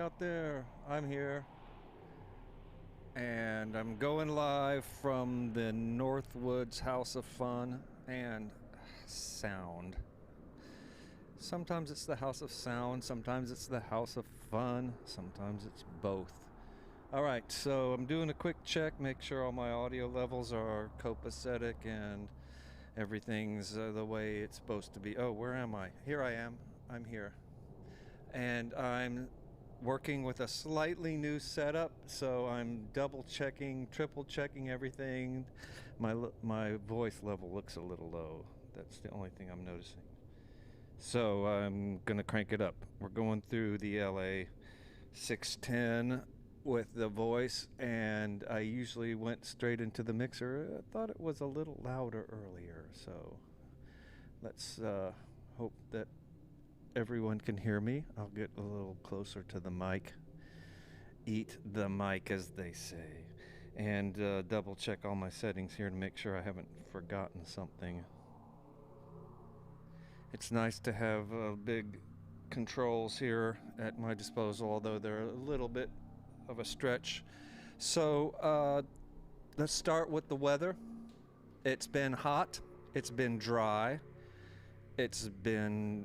out there. I'm here. And I'm going live from the Northwoods House of Fun and Sound. Sometimes it's the House of Sound, sometimes it's the House of Fun, sometimes it's both. Alright, so I'm doing a quick check, make sure all my audio levels are copacetic and everything's the way it's supposed to be. Oh, where am I? Here I am. I'm here. And I'm working with a slightly new setup, so I'm double checking, triple checking everything. My voice level looks a little low. That's the only thing I'm noticing. So I'm gonna crank it up. We're going through the LA 610 with the voice, and I usually went straight into the mixer. I thought it was a little louder earlier, so let's hope that everyone can hear me. I'll get a little closer to the mic. Eat the mic, as they say. And double check all my settings here to make sure I haven't forgotten something. It's nice to have big controls here at my disposal, although they're a little bit of a stretch. So let's start with the weather. It's been hot. It's been dry. It's been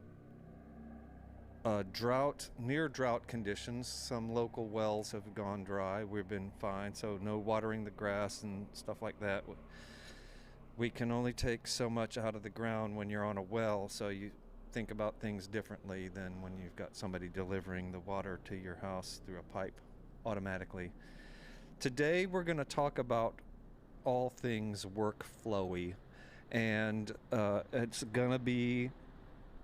drought, near drought conditions. Some local wells have gone dry. We've been fine, so no watering the grass and stuff like that. We can only take so much out of the ground when you're on a well, so you think about things differently than when you've got somebody delivering the water to your house through a pipe automatically. Today we're going to talk about all things workflowy, and it's going to be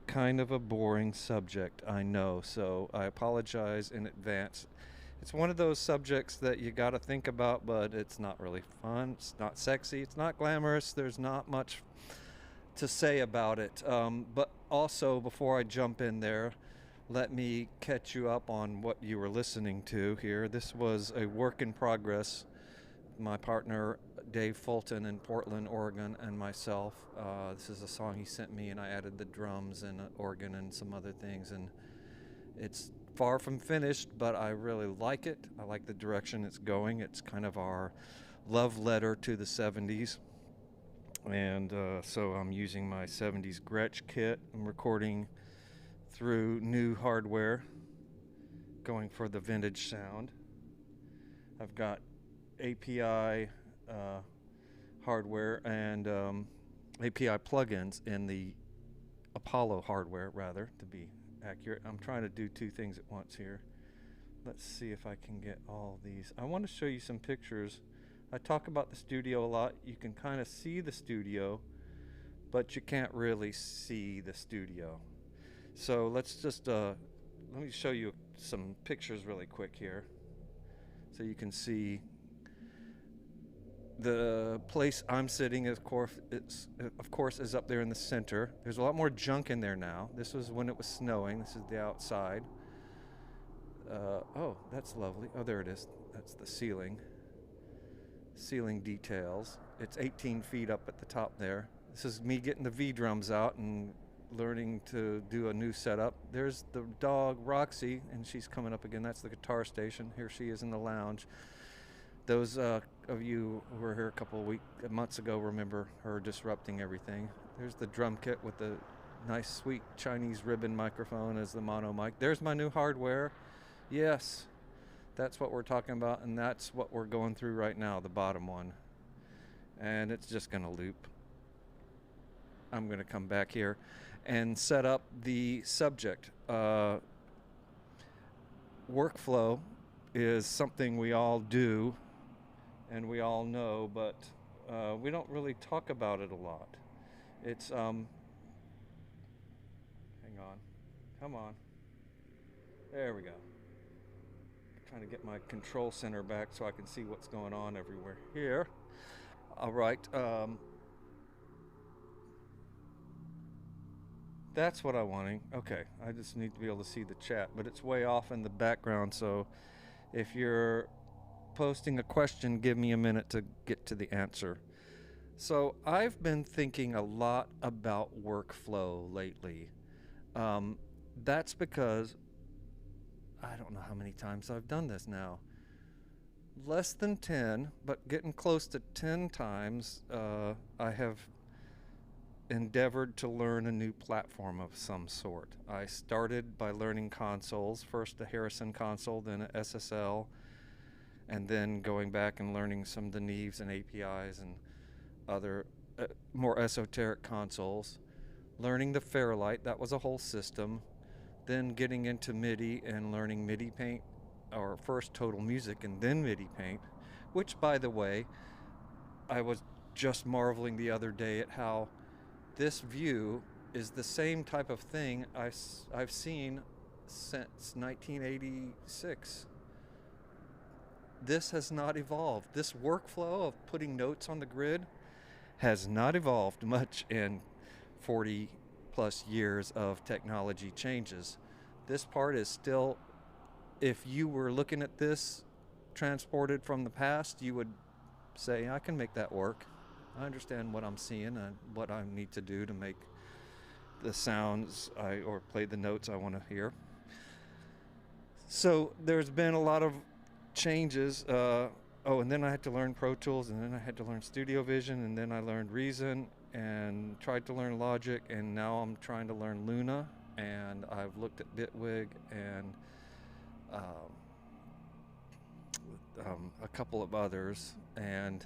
kind of a boring subject, I know, so I apologize in advance. It's one of those subjects that you got to think about, but it's not really fun, it's not sexy, it's not glamorous, there's not much to say about it. But also, before I jump in there, let me catch you up on what you were listening to here. This was a work in progress. My partner Dave Fulton in Portland, Oregon, and myself. This is a song he sent me, and I added the drums and organ and some other things, and it's far from finished, but I really like it. I like the direction it's going. It's kind of our love letter to the 70s, and so I'm using my 70s Gretsch kit. I'm recording through new hardware, going for the vintage sound. I've got API hardware and API plugins in the Apollo hardware, rather, to be accurate. I'm trying to do two things at once here. Let's see if I can get all these. I want to show you some pictures. I talk about the studio a lot. You can kind of see the studio, but you can't really see the studio. So let's just let me show you some pictures really quick here, so you can see the place I'm sitting. Of course, is up there in the center. There's a lot more junk in there now. This was when it was snowing. This is the outside. Oh, that's lovely. Oh, there it is. That's the ceiling. Ceiling details. It's 18 feet up at the top there. This is me getting the V drums out and learning to do a new setup. There's the dog Roxy, and she's coming up again. That's the guitar station. Here she is in the lounge. Those of you who were here a couple of months ago remember her disrupting everything. There's the drum kit with the nice, sweet Chinese ribbon microphone as the mono mic. There's my new hardware. Yes, that's what we're talking about, and that's what we're going through right now, the bottom one. And it's just going to loop. I'm going to come back here and set up the subject. Workflow is something we all do and we all know, but we don't really talk about it a lot. It's hang on, come on, there we go. Trying to get my control center back so I can see what's going on everywhere here. All right, that's what I'm wanting. Okay, I just need to be able to see the chat, but it's way off in the background, so if you're posting a question, give me a minute to get to the answer. So I've been thinking a lot about workflow lately. That's because I don't know how many times I've done this now. Less than 10, but getting close to 10 times, I have endeavored to learn a new platform of some sort. I started by learning consoles, first a Harrison console, then a SSL, and then going back and learning some of the Neves and APIs and other more esoteric consoles. Learning the Fairlight, that was a whole system. Then getting into MIDI and learning MIDI Paint, or first Total Music and then MIDI Paint, which, by the way, I was just marveling the other day at how this view is the same type of thing I've seen since 1986. This has not evolved. This workflow of putting notes on the grid has not evolved much in 40 plus years of technology changes. This part is still, if you were looking at this transported from the past, you would say, I can make that work. I understand what I'm seeing and what I need to do to make the sounds or play the notes I want to hear. So there's been a lot of changes. And then I had to learn Pro Tools, and then I had to learn Studio Vision, and then I learned Reason and tried to learn Logic, and now I'm trying to learn Luna, and I've looked at Bitwig and a couple of others, and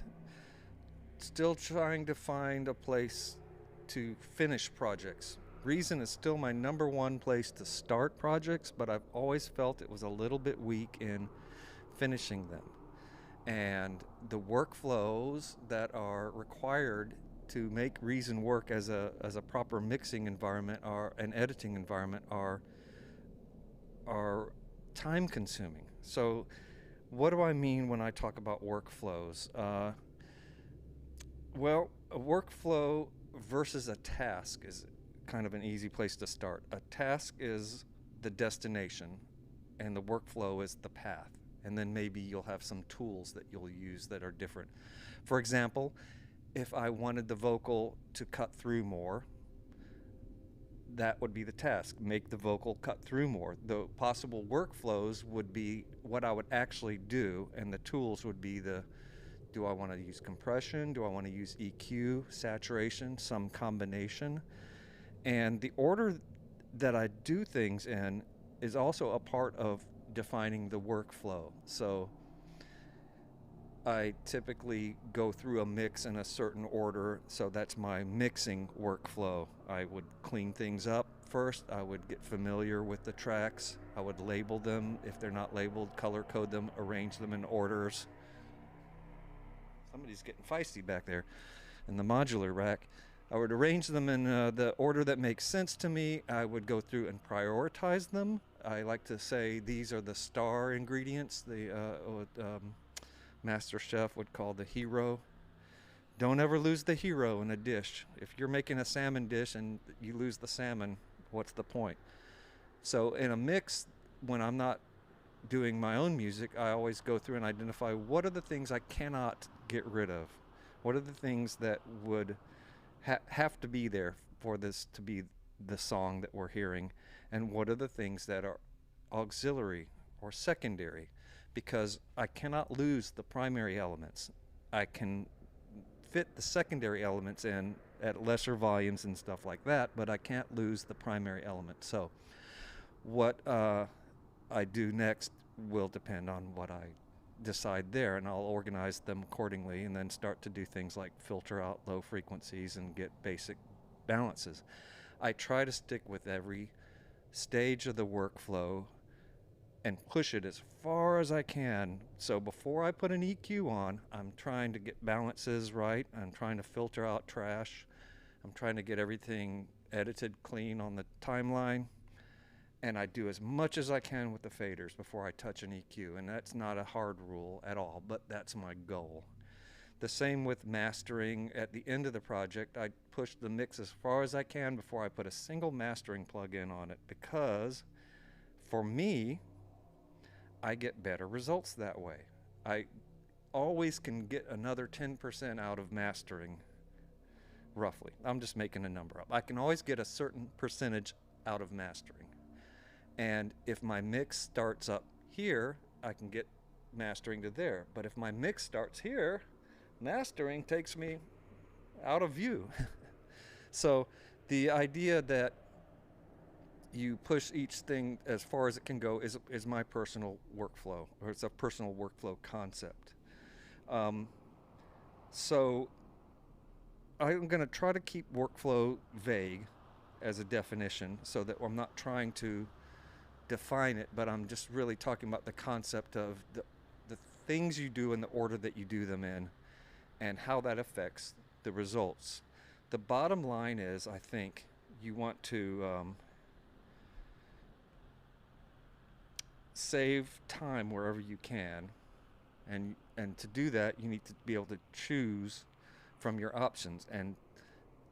still trying to find a place to finish projects. Reason is still my number one place to start projects, but I've always felt it was a little bit weak in finishing them. And the workflows that are required to make Reason work as a proper mixing environment or an editing environment are time consuming. So what do I mean when I talk about workflows? Well, a workflow versus a task is kind of an easy place to start. A task is the destination, and the workflow is the path. And then maybe you'll have some tools that you'll use that are different. For example, if I wanted the vocal to cut through more, that would be the task. Make the vocal cut through more. The possible workflows would be what I would actually do, and the tools would be do I want to use compression? Do I want to use EQ, saturation, some combination? And the order that I do things in is also a part of defining the workflow. So I typically go through a mix in a certain order, so that's my mixing workflow. I would clean things up first. I would get familiar with the tracks. I would label them. If they're not labeled, color code them, arrange them in orders. Somebody's getting feisty back there in the modular rack. I would arrange them in the order that makes sense to me. I would go through and prioritize them. I like to say these are the star ingredients. The Master Chef would call the hero. Don't ever lose the hero in a dish. If you're making a salmon dish and you lose the salmon, what's the point? So in a mix, when I'm not doing my own music, I always go through and identify what are the things I cannot get rid of. What are the things that would have to be there for this to be the song that we're hearing, and what are the things that are auxiliary or secondary, because I cannot lose the primary elements. I can fit the secondary elements in at lesser volumes and stuff like that, but I can't lose the primary element. So what I do next will depend on what I decide there, and I'll organize them accordingly and then start to do things like filter out low frequencies and get basic balances. I try to stick with every stage of the workflow and push it as far as I can. So before I put an EQ on, I'm trying to get balances right. I'm trying to filter out trash. I'm trying to get everything edited clean on the timeline. And I do as much as I can with the faders before I touch an EQ. And that's not a hard rule at all, but that's my goal. The same with mastering. At the end of the project, I push the mix as far as I can before I put a single mastering plug-in on it, because for me, I get better results that way. I always can get another 10% out of mastering, roughly. I'm just making a number up. I can always get a certain percentage out of mastering. And if my mix starts up here, I can get mastering to there. But if my mix starts here, mastering takes me out of view. So the idea that you push each thing as far as it can go is my personal workflow, or it's a personal workflow concept. So I'm going to try to keep workflow vague as a definition so that I'm not trying to define it, but I'm just really talking about the concept of the things you do in the order that you do them in and how that affects the results. The bottom line is, I think, you want to save time wherever you can, and to do that you need to be able to choose from your options, and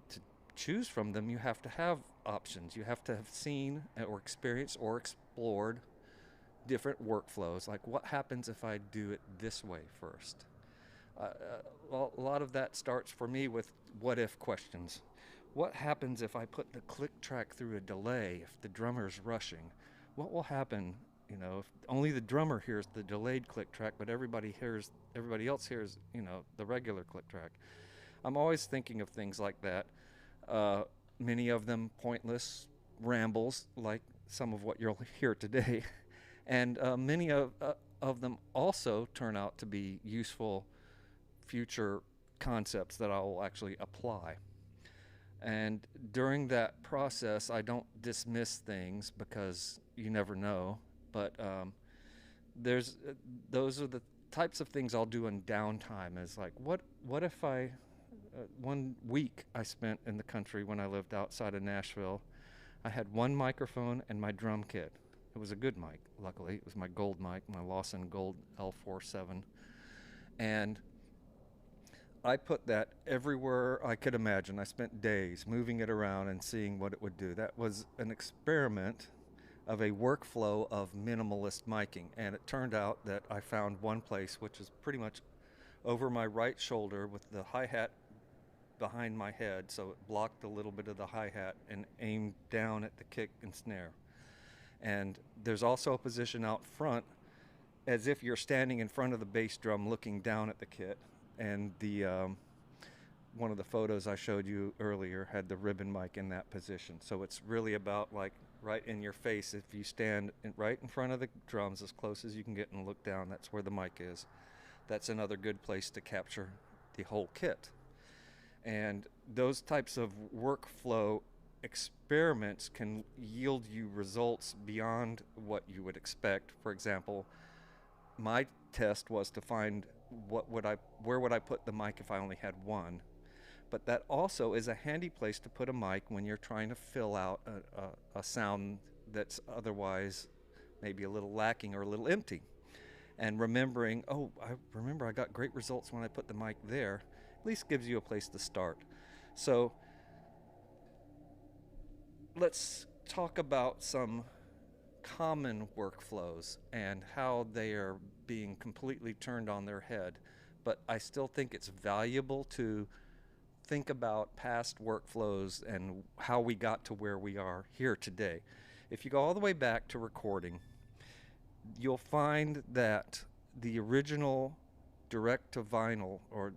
to choose from them you have to have options. You have to have seen or experienced or explored different workflows, like what happens if I do it this way first. A lot of that starts for me with what if questions. What happens if I put the click track through a delay, if the drummer's rushing? What will happen, you know, if only the drummer hears the delayed click track, but everybody else hears, you know, the regular click track? I'm always thinking of things like that. Many of them pointless rambles, like some of what you'll hear today. And many of them also turn out to be useful future concepts that I will actually apply. And during that process, I don't dismiss things because you never know. But those are the types of things I'll do in downtime. Is like, what if I, 1 week I spent in the country when I lived outside of Nashville, I had one microphone and my drum kit. It was a good mic, luckily. It was my gold mic, my Lawson Gold L47. And I put that everywhere I could imagine. I spent days moving it around and seeing what it would do. That was an experiment of a workflow of minimalist miking. And it turned out that I found one place, which is pretty much over my right shoulder with the hi-hat behind my head, so it blocked a little bit of the hi-hat and aimed down at the kick and snare. And there's also a position out front as if you're standing in front of the bass drum looking down at the kit. And the one of the photos I showed you earlier had the ribbon mic in that position. So it's really about like right in your face. If you stand right in front of the drums as close as you can get and look down, that's where the mic is. That's another good place to capture the whole kit. And those types of workflow experiments can yield you results beyond what you would expect. For example, my test was to find where would I put the mic if I only had one. But that also is a handy place to put a mic when you're trying to fill out a sound that's otherwise maybe a little lacking or a little empty. And remembering, oh, I got great results when I put the mic there, at least gives you a place to start. So let's talk about some common workflows and how they are being completely turned on their head. But I still think it's valuable to think about past workflows and how we got to where we are here today. If you go all the way back to recording, you'll find that the original direct to vinyl or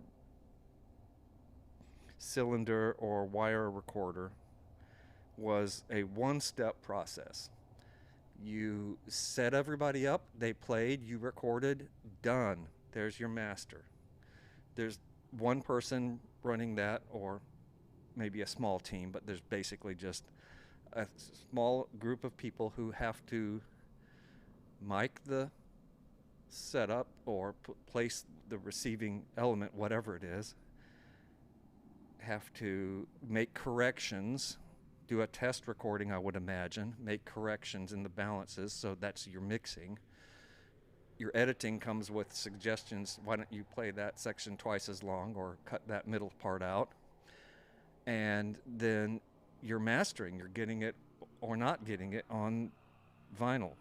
cylinder or wire recorder was a one-step process. You set everybody up, they played, you recorded, done. There's your master. There's one person running that, or maybe a small team, but there's basically just a small group of people who have to mic the setup or place the receiving element, whatever it is, have to make corrections, do a test recording, I would imagine, make corrections in the balances, so that's your mixing. Your editing comes with suggestions, why don't you play that section twice as long or cut that middle part out. And then your mastering, you're getting it or not getting it on vinyl.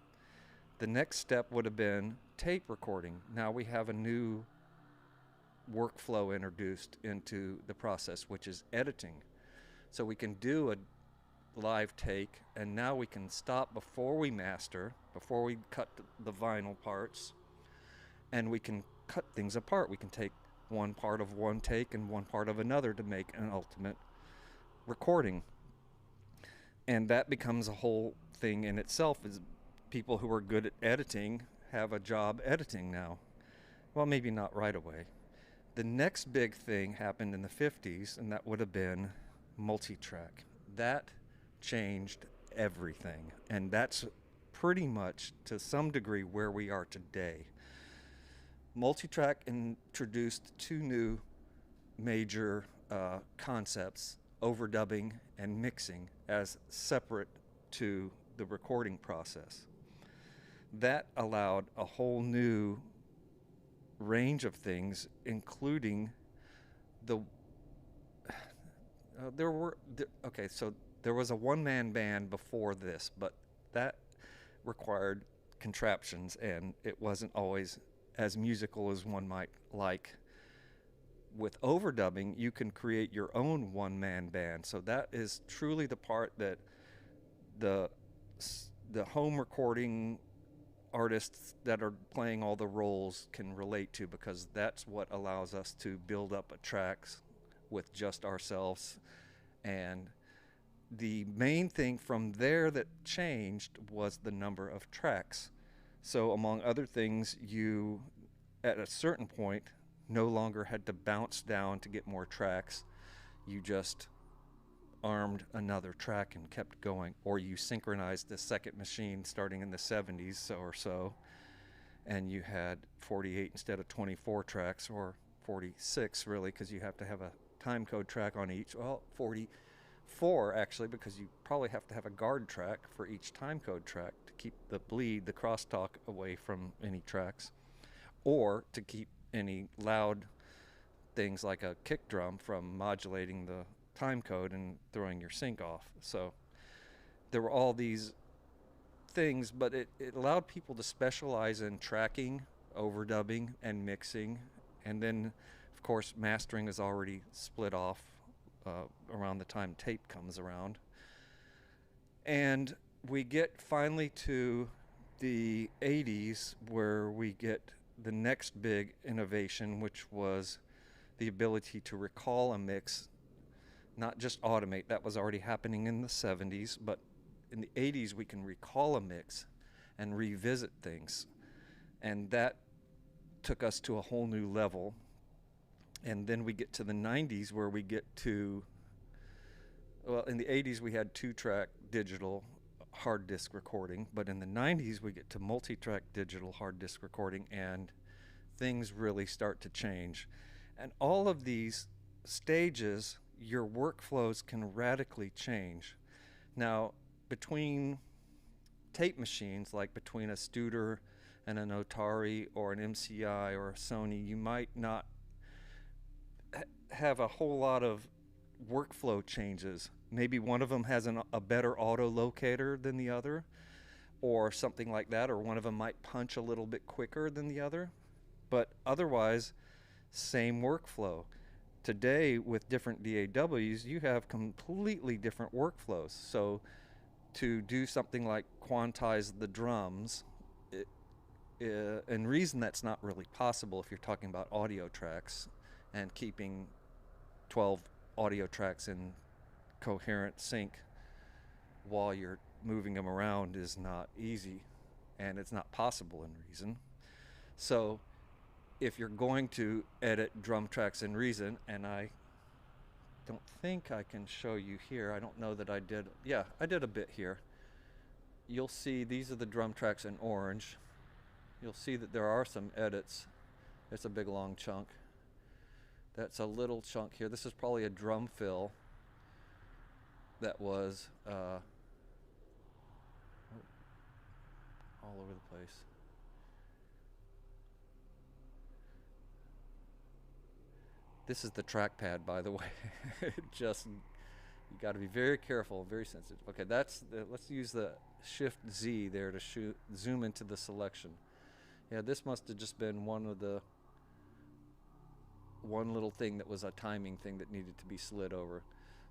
The next step would have been tape recording. Now we have a new workflow introduced into the process, which is editing. So we can do a live take, and now we can stop before we master, before we cut the vinyl parts, and we can cut things apart. We can take one part of one take and one part of another to make an ultimate recording. And that becomes a whole thing in itself. Is people who are good at editing have a job editing now. Well, maybe not right away. The next big thing happened in the 50s, and that would have been multi-track. That changed everything, and that's pretty much to some degree where we are today. Multi-track introduced two new major concepts: overdubbing and mixing, as separate to the recording process. That allowed a whole new range of things, including the so there was a one-man band before this, but that required contraptions, and it wasn't always as musical as one might like. With overdubbing, you can create your own one-man band. So that is truly the part that the home recording artists that are playing all the roles can relate to, because that's what allows us to build up a tracks with just ourselves. And the main thing from there that changed was the number of tracks. So among other things, you at a certain point no longer had to bounce down to get more tracks. You just armed another track and kept going, or you synchronized the second machine starting in the 70s or so, and you had 48 instead of 24 tracks, or 46 really, because you have to have a time code track on each. Well, 44 actually, because you probably have to have a guard track for each time code track to keep the bleed, the crosstalk, away from any tracks, or to keep any loud things like a kick drum from modulating the time code and throwing your sync off. So there were all these things, but it allowed people to specialize in tracking, overdubbing, and mixing. And then, of course, mastering is already split off around the time tape comes around. And we get finally to the 80s, where we get the next big innovation, which was the ability to recall a mix, not just automate. That was already happening in the 70s, but in the 80s we can recall a mix and revisit things. And that took us to a whole new level. And then we get to the 90s, where we get to, well, in the 80s we had 2-track digital hard disk recording, but in the 90s we get to multi-track digital hard disk recording, and things really start to change. And all of these stages, your workflows can radically change. Now, between tape machines, like between a Studer and an Otari or an MCI or a Sony, you might not have a whole lot of workflow changes. Maybe one of them has a better auto locator than the other, or something like that, or one of them might punch a little bit quicker than the other, but otherwise same workflow. Today, with different DAWs, you have completely different workflows. So to do something like quantize the drums, and reason that's not really possible if you're talking about audio tracks and keeping 12 audio tracks in coherent sync while you're moving them around is not easy, and it's not possible in Reason. So if you're going to edit drum tracks in Reason, and I don't think I can show you here, I don't know that I did, yeah, I did a bit here. You'll see these are the drum tracks in orange. You'll see that there are some edits. It's a big long chunk. That's a little chunk here. This is probably a drum fill that was all over the place. This is the trackpad, by the way. Just, you got to be very careful, very sensitive. Okay, let's use the Shift Z there to zoom into the selection. Yeah, this must have just been one little thing that was a timing thing that needed to be slid over.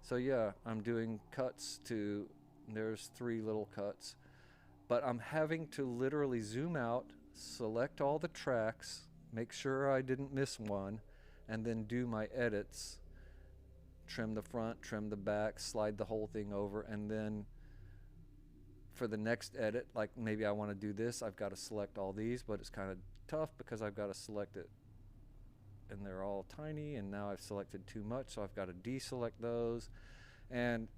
So yeah, I'm doing cuts to and there's 3 little cuts. But I'm having to literally zoom out, select all the tracks, make sure I didn't miss one, and then do my edits, trim the front, trim the back, slide the whole thing over, and then for the next edit, like maybe I want to do this, I've got to select all these, but it's kind of tough because I've got to select it and they're all tiny, and now I've selected too much, so I've got to deselect those. And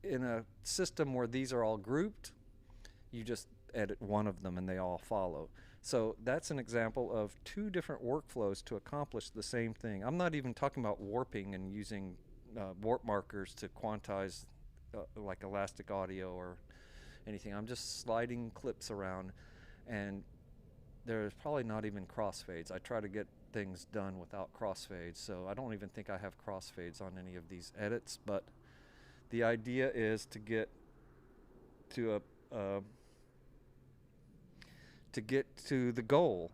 in a system where these are all grouped, you just edit one of them and they all follow. So that's an example of 2 different workflows to accomplish the same thing. I'm not even talking about warping and using warp markers to quantize like SeligAudio or anything. I'm just sliding clips around, and there's probably not even crossfades. I try to get things done without crossfades, so I don't even think I have crossfades on any of these edits, but the idea is to get to the goal.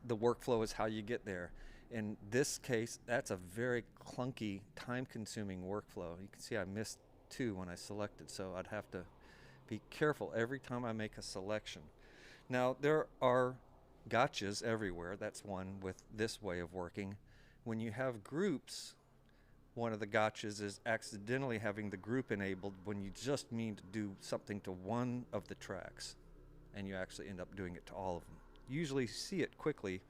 The workflow is how you get there. In this case, that's a very clunky, time-consuming workflow. You can see I missed 2 when I selected, so I'd have to be careful every time I make a selection. Now, there are gotchas everywhere. That's one with this way of working. When you have groups, one of the gotchas is accidentally having the group enabled when you just mean to do something to one of the tracks, and you actually end up doing it to all of them. You usually see it quickly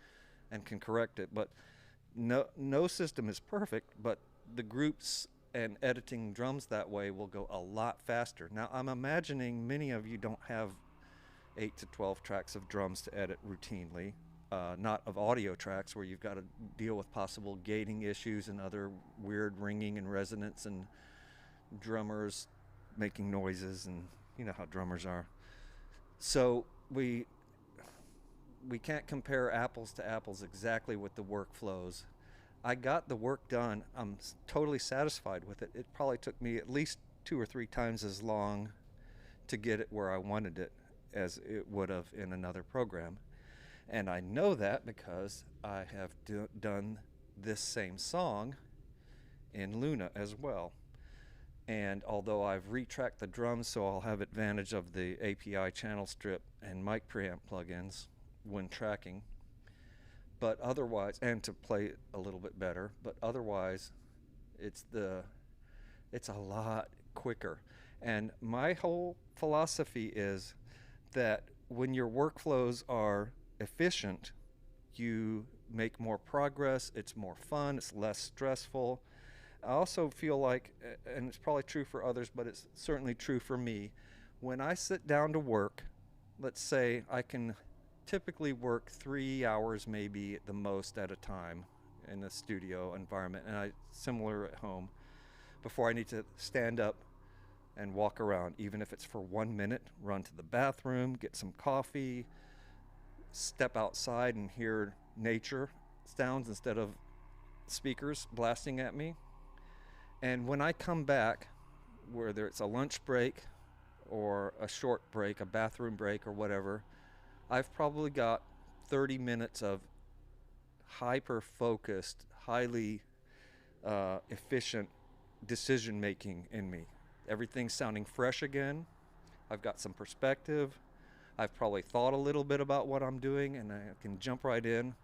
and can correct it, but no system is perfect, but the groups and editing drums that way will go a lot faster. Now, I'm imagining many of you don't have 8 to 12 tracks of drums to edit routinely, not of audio tracks where you've got to deal with possible gating issues and other weird ringing and resonance and drummers making noises, and you know how drummers are. So we can't compare apples to apples exactly with the workflows. I got the work done. I'm totally satisfied with it. It probably took me at least 2 or 3 times as long to get it where I wanted it as it would have in another program. And I know that because I have done this same song in Luna as well. And although I've retracked the drums so I'll have advantage of the API channel strip and mic preamp plugins when tracking, but otherwise, and to play it a little bit better, but otherwise it's a lot quicker. And my whole philosophy is that when your workflows are efficient, you make more progress, it's more fun, it's less stressful. I also feel like, and it's probably true for others, but it's certainly true for me, when I sit down to work, let's say I can typically work 3 hours maybe at the most at a time in a studio environment, and similar at home, before I need to stand up and walk around, even if it's for 1 minute, run to the bathroom, get some coffee, step outside and hear nature sounds instead of speakers blasting at me. And when I come back, whether it's a lunch break or a short break, a bathroom break or whatever, I've probably got 30 minutes of hyper-focused, highly efficient decision making in me. Everything's sounding fresh again. I've got some perspective. I've probably thought a little bit about what I'm doing, and I can jump right in.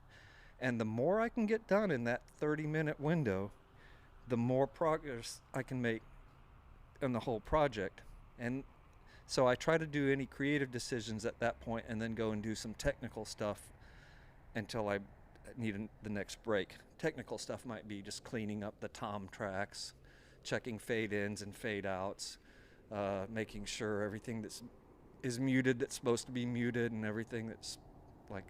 And the more I can get done in that 30-minute window, the more progress I can make in the whole project. And so I try to do any creative decisions at that point and then go and do some technical stuff until I need the next break. Technical stuff might be just cleaning up the tom tracks, checking fade ins and fade outs, making sure everything is muted that's supposed to be muted, and everything that's like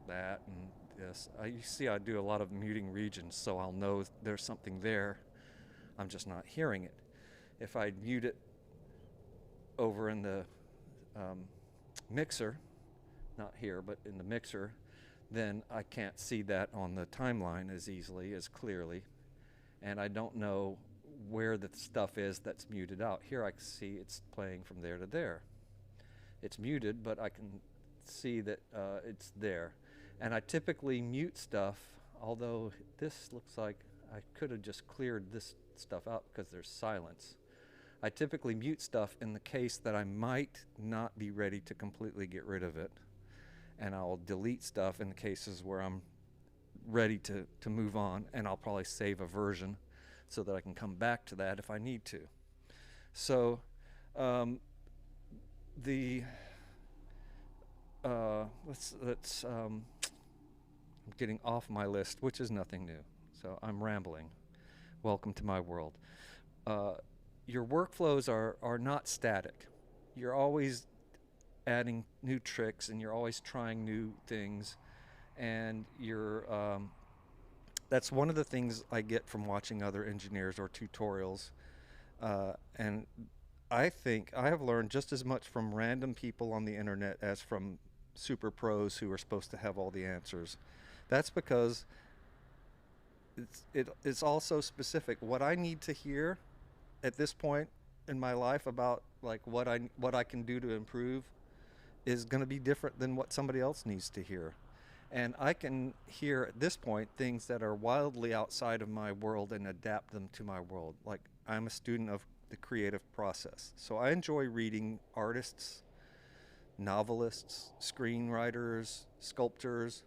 that. And yes, you see I do a lot of muting regions, so I'll know there's something there. I'm just not hearing it. If I mute it over in the mixer, not here, but in the mixer, then I can't see that on the timeline as easily, as clearly, and I don't know where the stuff is that's muted out. Here I can see it's playing from there to there. It's muted, but I can see that it's there. And I typically mute stuff, although this looks like I could have just cleared this stuff out because there's silence. I typically mute stuff in the case that I might not be ready to completely get rid of it. And I'll delete stuff in the cases where I'm ready to move on, and I'll probably save a version so that I can come back to that if I need to. So the let's I'm getting off my list, which is nothing new. So I'm rambling. Welcome to my world. Your workflows are not static. You're always adding new tricks, and you're always trying new things, and that's one of the things I get from watching other engineers or tutorials. And I think I have learned just as much from random people on the internet as from super pros who are supposed to have all the answers. That's because it's also specific. What I need to hear at this point in my life about like what I can do to improve is going to be different than what somebody else needs to hear. And I can hear at this point things that are wildly outside of my world and adapt them to my world. Like, I'm a student of the creative process. So I enjoy reading artists, novelists, screenwriters, sculptors,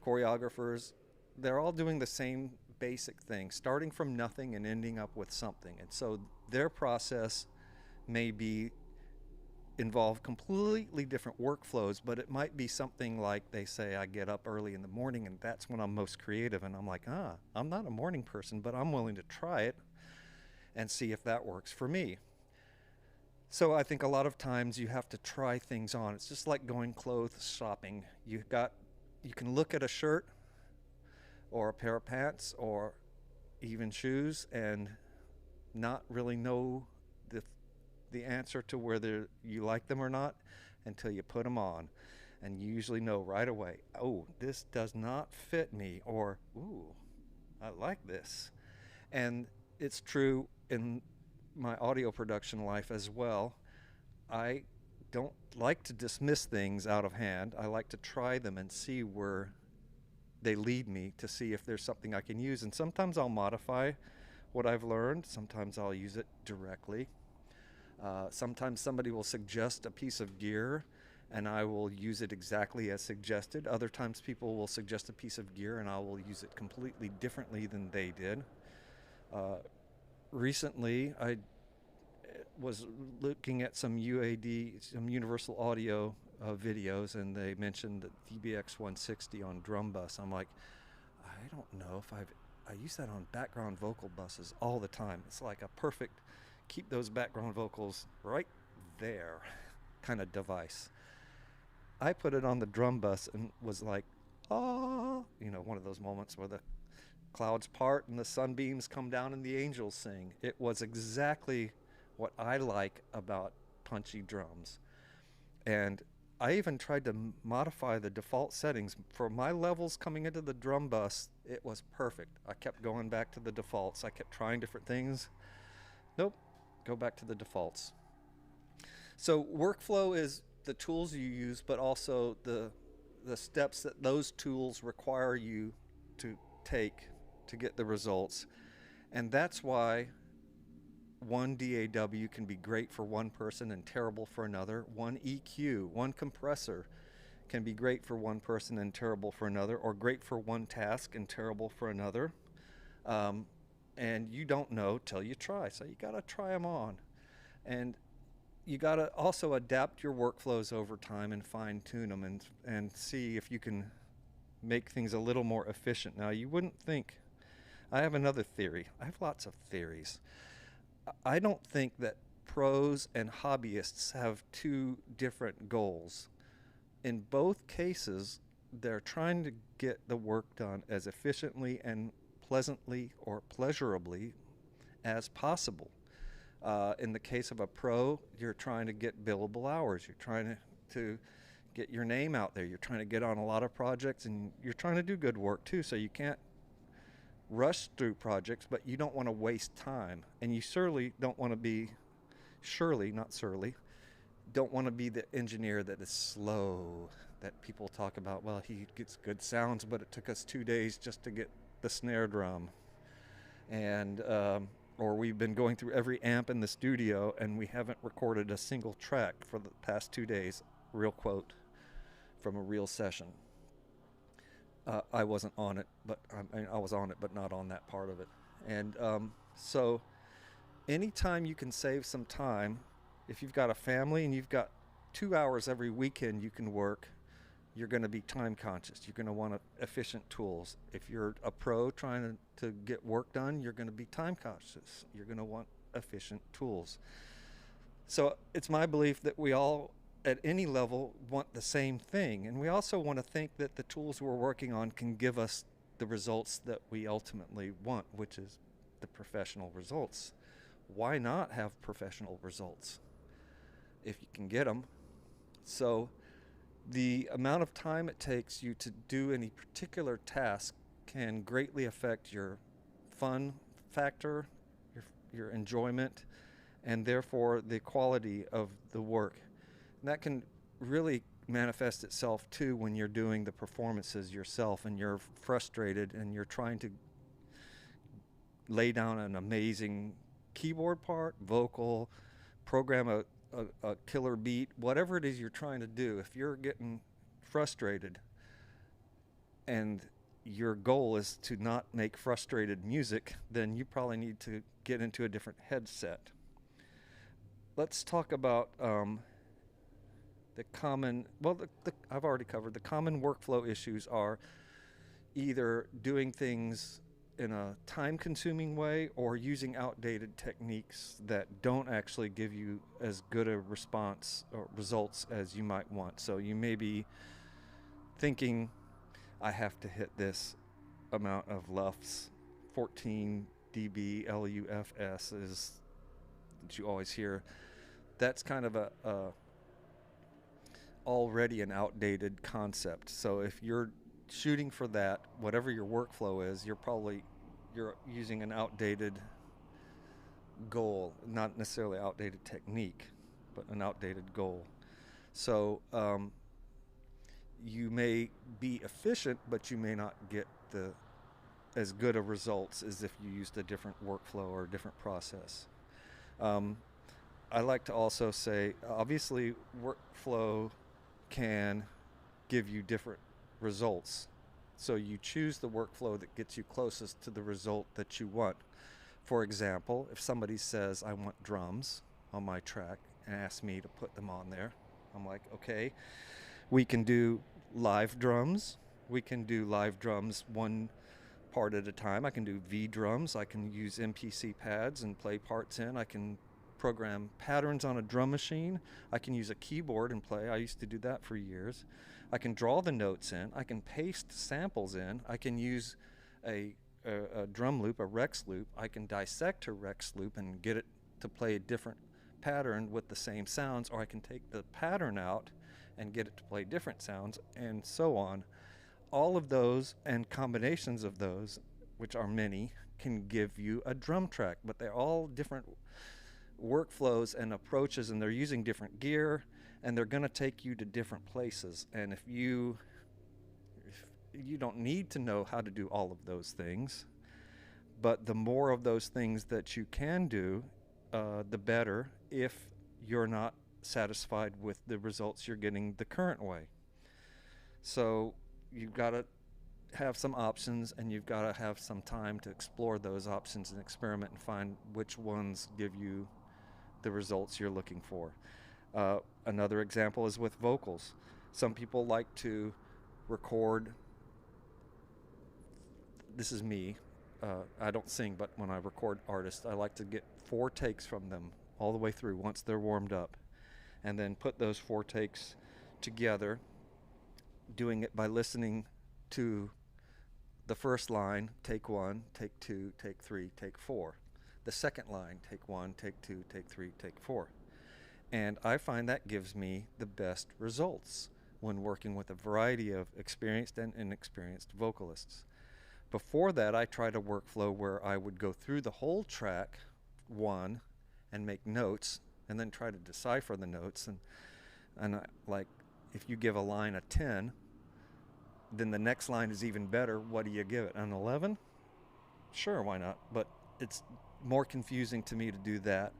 choreographers. They're all doing the same basic thing, starting from nothing and ending up with something. And so their process may involve completely different workflows, but it might be something like, they say, I get up early in the morning and that's when I'm most creative. And I'm like, I'm not a morning person, but I'm willing to try it and see if that works for me. So I think a lot of times you have to try things on. It's just like going clothes shopping. You can look at a shirt or a pair of pants or even shoes and not really know the answer to whether you like them or not until you put them on. And you usually know right away, oh, this does not fit me, or, ooh, I like this. And it's true in my audio production life as well. I don't like to dismiss things out of hand. I like to try them and see where they lead me, to see if there's something I can use. And sometimes I'll modify what I've learned. Sometimes I'll use it directly. Sometimes somebody will suggest a piece of gear and I will use it exactly as suggested. Other times people will suggest a piece of gear and I will use it completely differently than they did. Recently, I was looking at some UAD, some Universal Audio videos, and they mentioned the DBX 160 on drum bus. I'm like, I don't know if I use that on background vocal buses all the time. It's like a perfect keep those background vocals right there kind of device. I put it on the drum bus and was like, one of those moments where the clouds part and the sunbeams come down and the angels sing. It was exactly what I like about punchy drums. And I even tried to modify the default settings. For my levels coming into the drum bus, it was perfect. I kept going back to the defaults. I kept trying different things. Nope. Go back to the defaults. So workflow is the tools you use, but also the steps that those tools require you to take to get the results. And that's why one DAW can be great for one person and terrible for another. One EQ, one compressor can be great for one person and terrible for another, or great for one task and terrible for another. And you don't know till you try. So you got to try them on. And you got to also adapt your workflows over time and fine tune them and see if you can make things a little more efficient. Now, you wouldn't think, I have another theory. I have lots of theories. I don't think that pros and hobbyists have two different goals. In both cases, they're trying to get the work done as efficiently and pleasantly or pleasurably as possible. In the case of a pro, you're trying to get billable hours. You're trying to get your name out there. You're trying to get on a lot of projects, and you're trying to do good work too, so you can't rush through projects, but you don't want to waste time. And you certainly don't want to be, don't want to be the engineer that is slow, that people talk about, well, he gets good sounds, but it took us 2 days just to get the snare drum. And or we've been going through every amp in the studio and we haven't recorded a single track for the past 2 days. Real quote from a real session. I wasn't on it, but I was on it, but not on that part of it. And so anytime you can save some time, if you've got a family and you've got 2 hours every weekend you can work, you're going to be time conscious. You're going to want efficient tools. If you're a pro trying to get work done, you're going to be time conscious. You're going to want efficient tools. So it's my belief that we all, at any level, want the same thing. And we also want to think that the tools we're working on can give us the results that we ultimately want, which is the professional results. Why not have professional results if you can get them? So the amount of time it takes you to do any particular task can greatly affect your fun factor, your enjoyment, and therefore the quality of the work. And that can really manifest itself too when you're doing the performances yourself and you're frustrated and you're trying to lay down an amazing keyboard part, vocal, program a killer beat, whatever it is you're trying to do. If you're getting frustrated and your goal is to not make frustrated music, then you probably need to get into a different headset. Let's talk about the common, I've already covered, the common workflow issues are either doing things in a time-consuming way or using outdated techniques that don't actually give you as good a response or results as you might want. So you may be thinking, I have to hit this amount of LUFS, 14 dB LUFS is that you always hear. That's kind of a already an outdated concept. So if you're shooting for that, whatever your workflow is, you're using an outdated goal, not necessarily outdated technique, but an outdated goal. So you may be efficient, but you may not get as good of results as if you used a different workflow or a different process. I like to also say, obviously, workflow can give you different results. So you choose the workflow that gets you closest to the result that you want. For example, if somebody says, I want drums on my track and asks me to put them on there, I'm like, okay, we can do live drums. We can do live drums one part at a time. I can do V drums. I can use MPC pads and play parts in. I can program patterns on a drum machine. I can use a keyboard and play. I used to do that for years. I can draw the notes in. I can paste samples in. I can use a drum loop, a Rex loop. I can dissect a Rex loop and get it to play a different pattern with the same sounds, or I can take the pattern out and get it to play different sounds, and so on. All of those and combinations of those, which are many, can give you a drum track, but they're all different workflows and approaches, and they're using different gear, and they're going to take you to different places. And if you don't need to know how to do all of those things, but the more of those things that you can do, the better, if you're not satisfied with the results you're getting the current way. So you've got to have some options, and you've got to have some time to explore those options and experiment and find which ones give you the results you're looking for. Another example is with vocals. Some people like to record, this is me, I don't sing, but when I record artists, I like to get 4 takes from them all the way through once they're warmed up, and then put those 4 takes together, doing it by listening to the first line, take 1, take 2, take 3, take 4. The second line, take 1, take 2, take 3, take 4. And I find that gives me the best results when working with a variety of experienced and inexperienced vocalists. Before that, I tried a workflow where I would go through the whole track, one, and make notes, and then try to decipher the notes. And like, if you give a line a 10, then the next line is even better. What do you give it? An 11? Sure, why not? But it's more confusing to me to do that.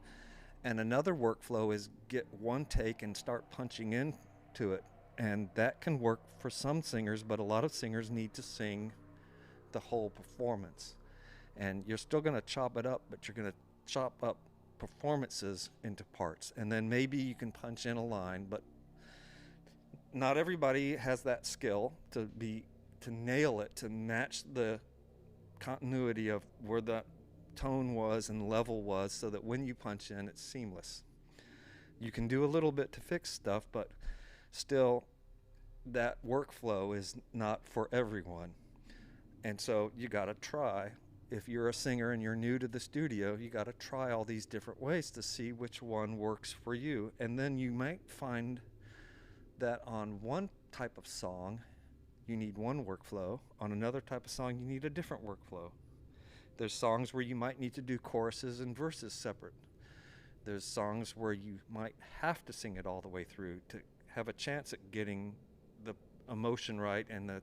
And another workflow is get one take and start punching into it. And that can work for some singers, but a lot of singers need to sing the whole performance. And you're still going to chop it up, but you're going to chop up performances into parts. And then maybe you can punch in a line, but not everybody has that skill to nail it, to match the continuity of where the tone was and level was, so that when you punch in, it's seamless. You can do a little bit to fix stuff, but still that workflow is not for everyone. And so you got to try. If you're a singer and you're new to the studio, you got to try all these different ways to see which one works for you. And then you might find that on one type of song you need one workflow, on another type of song you need a different workflow. There's songs where you might need to do choruses and verses separate. There's songs where you might have to sing it all the way through to have a chance at getting the emotion right and the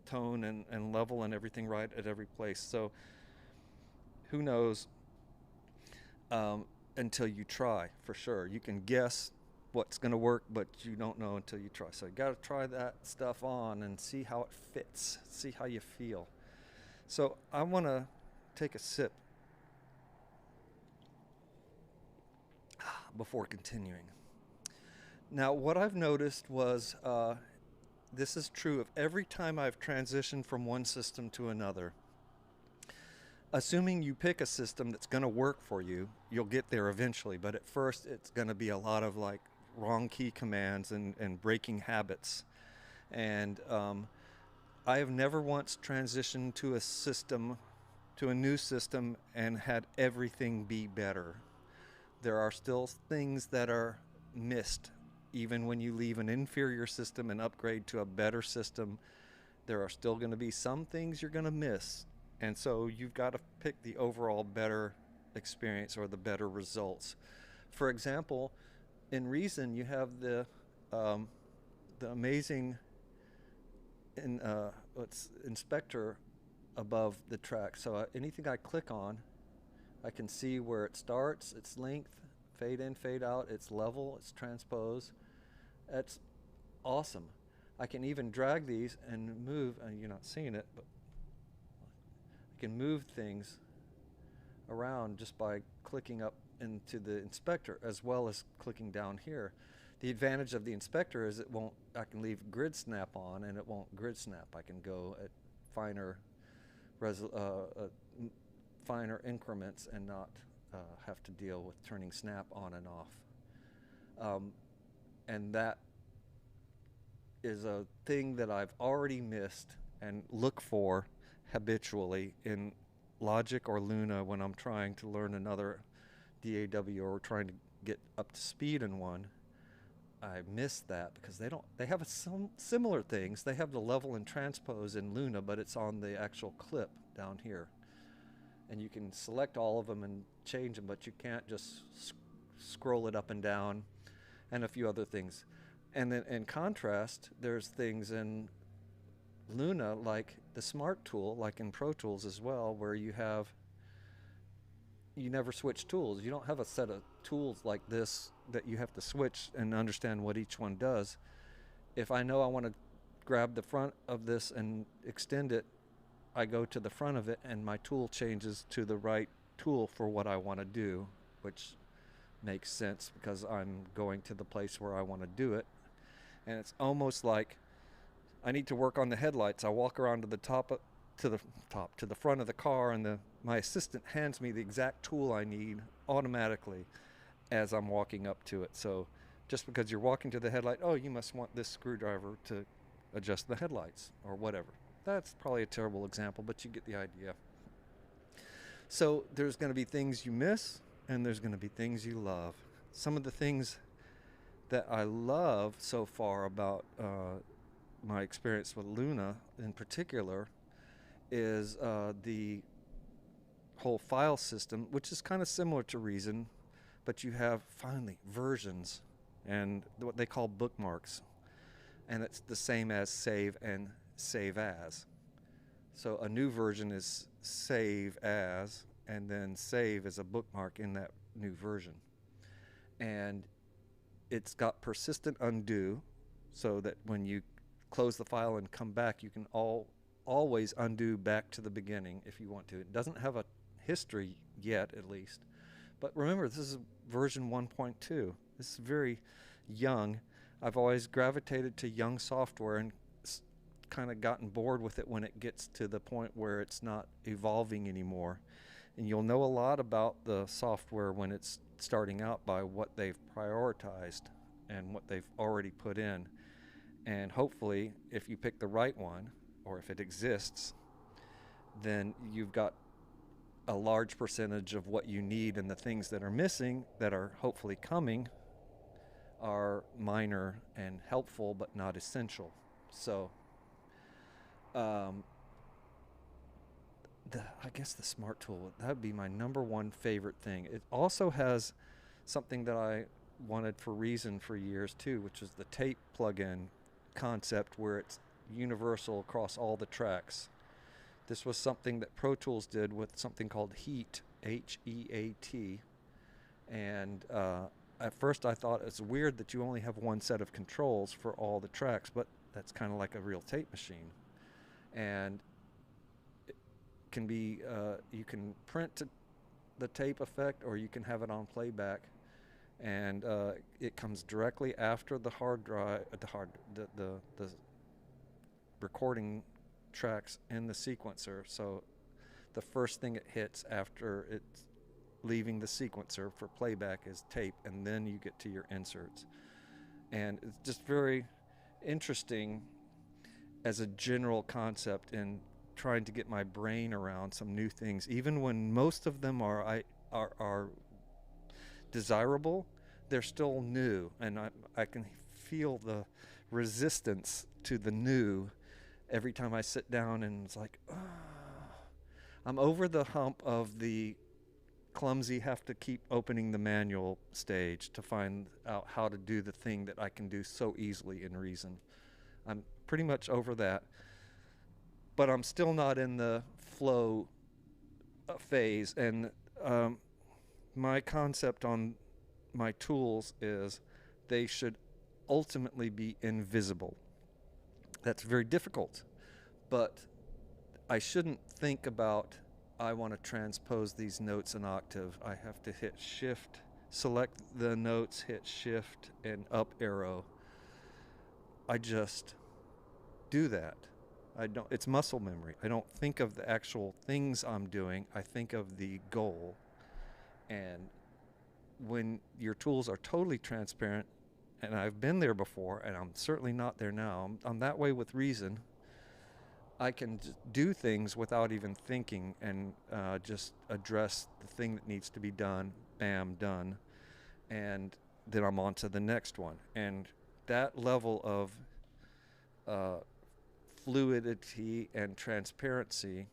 tone and level and everything right at every place. So who knows until you try, for sure. You can guess what's going to work, but you don't know until you try. So you got to try that stuff on and see how it fits, see how you feel. So I want to take a sip before continuing. Now, what I've noticed was, this is true of every time I've transitioned from one system to another. Assuming you pick a system that's going to work for you, you'll get there eventually, but at first it's going to be a lot of like wrong key commands and breaking habits. And I have never once transitioned to a new system and had everything be better. There are still things that are missed. Even when you leave an inferior system and upgrade to a better system, there are still going to be some things you're going to miss. And so you've got to pick the overall better experience or the better results. For example, in Reason, you have the amazing inspector above the track. So anything I click on, I can see where it starts, its length, fade in, fade out, its level, its transpose. That's awesome. I can even drag these and move, and you're not seeing it, but I can move things around just by clicking up into the inspector as well as clicking down here. The advantage of the inspector is I can leave grid snap on and it won't grid snap. I can go at finer increments and not have to deal with turning snap on and off. And that is a thing that I've already missed and look for habitually in Logic or Luna when I'm trying to learn another DAW or trying to get up to speed in one. I miss that because they have some similar things. They have the level and transpose in Luna, but it's on the actual clip down here. And you can select all of them and change them, but you can't just scroll it up and down, and a few other things. And then in contrast, there's things in Luna like the Smart tool, like in Pro Tools as well, where you never switch tools. You don't have a set of tools like this that you have to switch and understand what each one does. If I know I want to grab the front of this and extend it, I go to the front of it and my tool changes to the right tool for what I want to do, which makes sense because I'm going to the place where I want to do it. And it's almost like I need to work on the headlights. I walk around to the front of the car, and my assistant hands me the exact tool I need automatically as I'm walking up to it. So just because you're walking to the headlight, oh, you must want this screwdriver to adjust the headlights or whatever. That's probably a terrible example, but you get the idea. So there's going to be things you miss, and there's going to be things you love. Some of the things that I love so far about my experience with Luna in particular is the whole file system, which is kind of similar to Reason, but you have finally versions and what they call bookmarks, and it's the same as save and save as. So a new version is save as, and then save as a bookmark in that new version. And it's got persistent undo, so that when you close the file and come back, you can always undo back to the beginning if you want to. It doesn't have a history yet, at least. But remember, this is version 1.2. This is very young. I've always gravitated to young software and kind of gotten bored with it when it gets to the point where it's not evolving anymore. And you'll know a lot about the software when it's starting out by what they've prioritized and what they've already put in. And hopefully, if you pick the right one, or if it exists, then you've got a large percentage of what you need, and the things that are missing that are hopefully coming are minor and helpful but not essential. So I guess the Smart Tool, that would be my number one favorite thing. It also has something that I wanted for Reason for years too, which is the tape plugin concept, where it's universal across all the tracks. This was something that Pro Tools did with something called Heat, H-E-A-T. And at first I thought it's weird that you only have one set of controls for all the tracks, but that's kind of like a real tape machine. And it can be, you can print to the tape effect, or you can have it on playback. And it comes directly after the hard drive, the recording tracks in the sequencer. So the first thing it hits after it's leaving the sequencer for playback is tape, and then you get to your inserts. And it's just very interesting as a general concept in trying to get my brain around some new things, even when most of them are desirable. They're still new, and I can feel the resistance to the new every time I sit down, and it's like, I'm over the hump of the clumsy, have to keep opening the manual stage to find out how to do the thing that I can do so easily in Reason. I'm pretty much over that, but I'm still not in the flow phase. And my concept on my tools is they should ultimately be invisible. That's very difficult, but I shouldn't think about, I want to transpose these notes an octave. I have to hit shift, select the notes, hit shift and up arrow. I just do that. It's muscle memory. I don't think of the actual things I'm doing. I think of the goal. And when your tools are totally transparent, and I've been there before, and I'm certainly not there now, I'm that way with Reason. I can do things without even thinking, and just address the thing that needs to be done, bam, done, and then I'm on to the next one. And that level of fluidity and transparency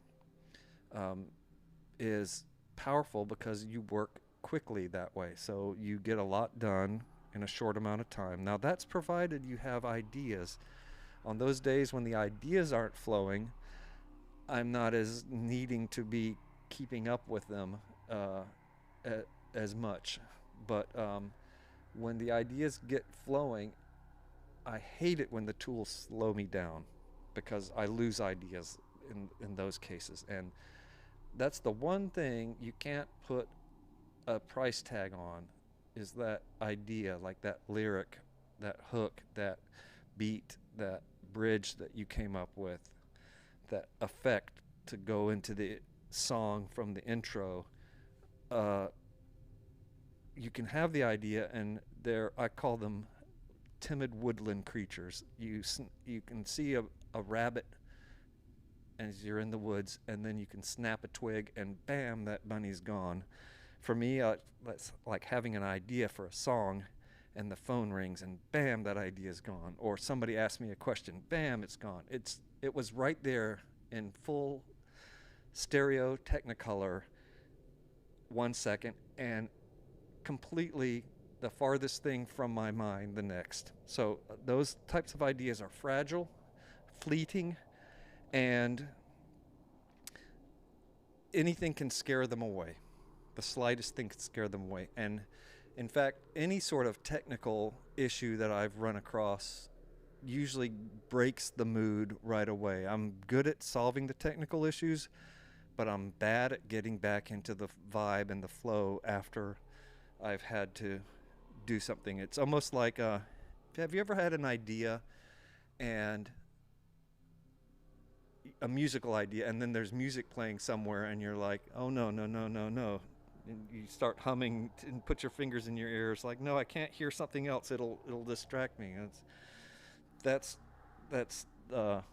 is powerful, because you work quickly that way. So you get a lot done in a short amount of time. Now that's provided you have ideas. On those days when the ideas aren't flowing, I'm not as needing to be keeping up with them as much. But when the ideas get flowing, I hate it when the tools slow me down, because I lose ideas in those cases. And that's the one thing you can't put a price tag on, is that idea, like that lyric, that hook, that beat, that bridge that you came up with, that effect to go into the song from the intro. You can have the idea, and I call them timid woodland creatures. You can see a rabbit as you're in the woods, and then you can snap a twig, and bam, that bunny's gone. For me, that's like having an idea for a song, and the phone rings, and bam, that idea is gone. Or somebody asks me a question, bam, it's gone. It was right there in full stereo Technicolor 1 second, and completely the farthest thing from my mind the next. So those types of ideas are fragile, fleeting, and anything can scare them away. The slightest thing can scare them away. And in fact, any sort of technical issue that I've run across usually breaks the mood right away. I'm good at solving the technical issues, but I'm bad at getting back into the vibe and the flow after I've had to do something. It's almost like have you ever had an idea and a musical idea, and then there's music playing somewhere, and you're like, oh no, no, no, no, no. And you start humming and put your fingers in your ears, like, no, I can't hear something else. It'll distract me. That's well,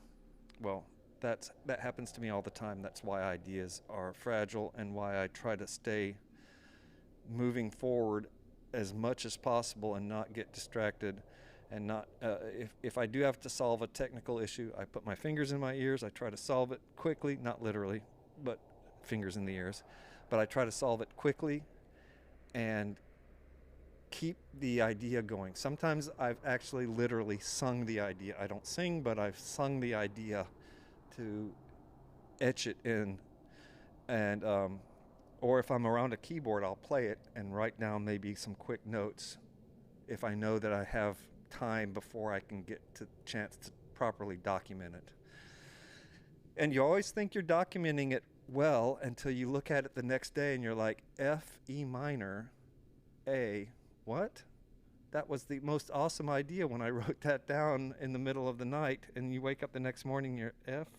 that happens to me all the time. That's why ideas are fragile, and why I try to stay moving forward as much as possible and not get distracted. And not if I do have to solve a technical issue, I put my fingers in my ears. I try to solve it quickly, not literally, but fingers in the ears. But I try to solve it quickly and keep the idea going. Sometimes I've actually literally sung the idea. I don't sing, but I've sung the idea to etch it in. And or if I'm around a keyboard, I'll play it and write down maybe some quick notes if I know that I have time before I can get to chance to properly document it. And you always think you're documenting it well until you look at it the next day and you're like, F, E minor, A, what? That was the most awesome idea when I wrote that down in the middle of the night, and you wake up the next morning, you're F,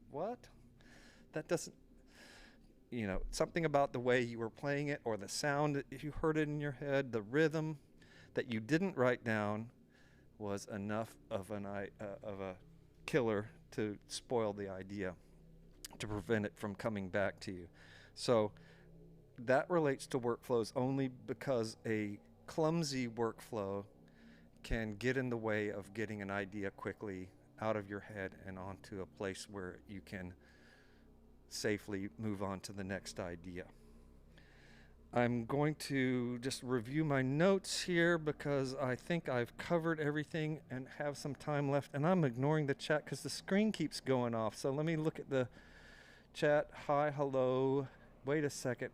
what? That doesn't, something about the way you were playing it, or the sound, if you heard it in your head, the rhythm that you didn't write down was enough of a killer to spoil the idea, to prevent it from coming back to you. So that relates to workflows only because a clumsy workflow can get in the way of getting an idea quickly out of your head and onto a place where you can safely move on to the next idea. I'm going to just review my notes here because I think I've covered everything and have some time left. And I'm ignoring the chat because the screen keeps going off. So let me look at the chat. Hi, hello. Wait a second.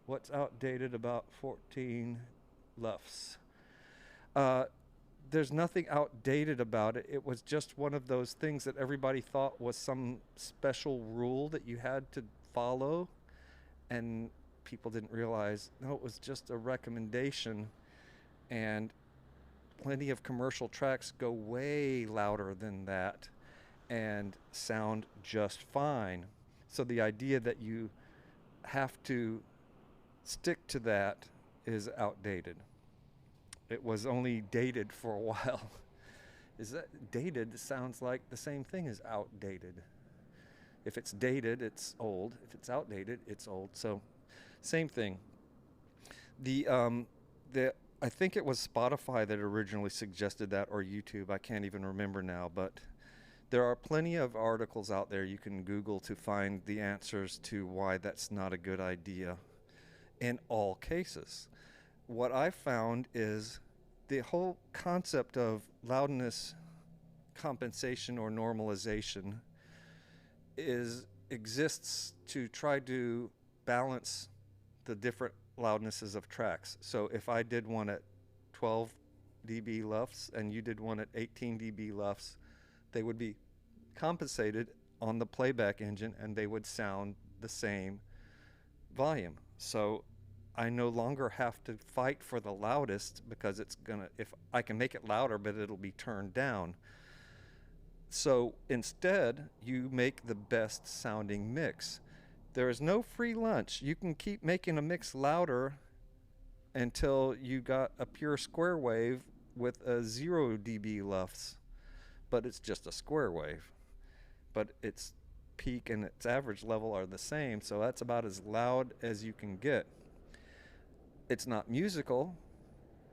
What's outdated about 14 LUFS? There's nothing outdated about it. It was just one of those things that everybody thought was some special rule that you had to follow. And people didn't realize, no, it was just a recommendation, and plenty of commercial tracks go way louder than that and sound just fine. So the idea that you have to stick to that is outdated. It was only dated for a while. Is that dated? Sounds like the same thing as outdated. If it's dated, it's old. If it's outdated, it's old. So same thing. I think it was Spotify that originally suggested that, or YouTube. I can't even remember now, but there are plenty of articles out there you can Google to find the answers to why that's not a good idea in all cases. What I found is the whole concept of loudness compensation or normalization exists to try to balance the different loudnesses of tracks. So if I did one at 12 dB LUFS and you did one at 18 dB LUFS, they would be compensated on the playback engine and they would sound the same volume. So I no longer have to fight for the loudest because if I can make it louder, but it'll be turned down. So instead, you make the best sounding mix. There is no free lunch. You can keep making a mix louder until you got a pure square wave with a 0 dB LUFS, but it's just a square wave. But its peak and its average level are the same, so that's about as loud as you can get. It's not musical,